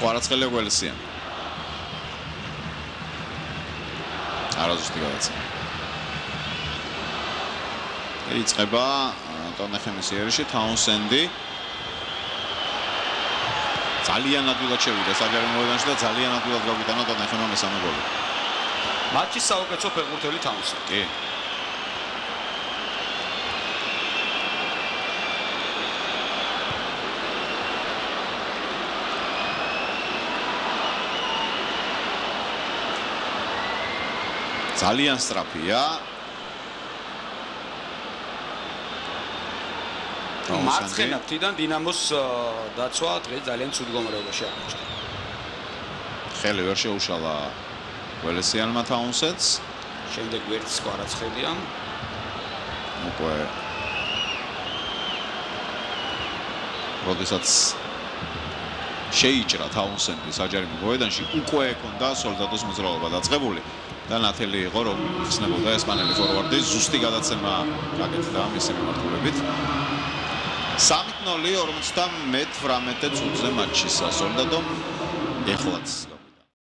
კვარაცხელია გველსიან. არაზუსტი გადაცემა. იწყება ტონეხემის იერში თაუნსენდი. ძალიან ადვილად შევიდა საჯარო მოედანში და ძალიან ადვილად გაგვიტანა ტონეხემმა მესამე გოლი. მატჩის საუკეთესო ფეხბურთელი თაუნსენდი. კი. ძალიან სწრაფია. მარცხენა ფრთიდან დინამოს დაცვა დღეს ძალიან ცუდ მდგომარეობაში აღმოჩნდა. ხელი ვერ შეუშალა გველესიანმა თაუნსენდს. შემდეგ ვერც კვარაცხელია. უკვე როდესაც შეიჭრა თაუნსენდი საჯარო მოედანში უკვე ჰქონდა სოლდადოს მოძრაობა დაწყებული და ნათელი იყო რომ იხსნებოდა ესპანელი ფორვარდი ზუსტი გადაცემა გაკეთდა მისი მიმართულებით 3-0 58 წუთზე მატჩისა სოლდადომ ეხლაც